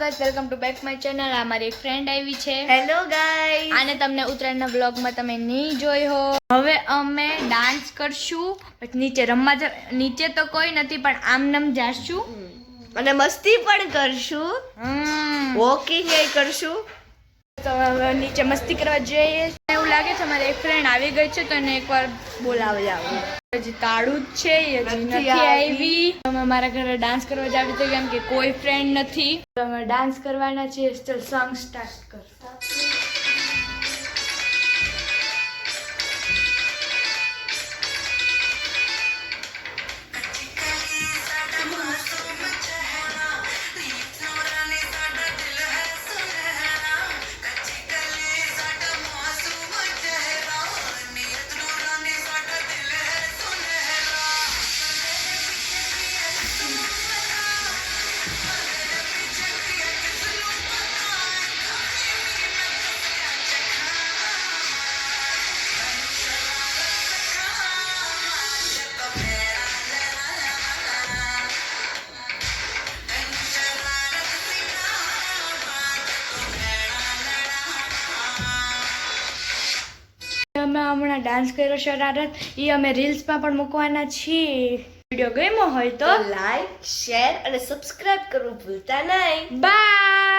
Guys welcome to back my channel. આ મારી એક ફ્રેન્ડ આવી છે। હેલો ગાઈસ, આને તમને ઉત્તરાયણના વ્લોગમાં તમે નહીં જોઈ હો। હવે અમે ડાન્સ કરશું, પછી નીચે રમવા નીચે તો કોઈ નથી પણ આમનામ જાશું અને મસ્તી પણ કરશું, વોકિંગ એ કરશું। તો હવે નીચે મસ્તી કરવા જઈએ। એવું લાગે છે મારી એક ફ્રેન્ડ આવી ગઈ છે તો એને એકવાર બોલાવી આવું। હજી તાળું જ છે, હજી નથી આવી। અમે મારા ઘરે ડાન્સ કરવા જ આવી છે કેમ કે કોઈ ફ્રેન્ડ નથી, તો અમે ડાન્સ કરવાના છીએ। ચલ સોંગ સ્ટાર્ટ કર। અમે હમણાં ડાન્સ કર્યો શરારત, એ અમે રીલ્સમાં પણ મૂકવાના છીએ। વિડીયો ગમ્યો હોય તો લાઈક, શેર અને સબસ્ક્રાઇબ કરવું ભૂલતા નહીં। બાય।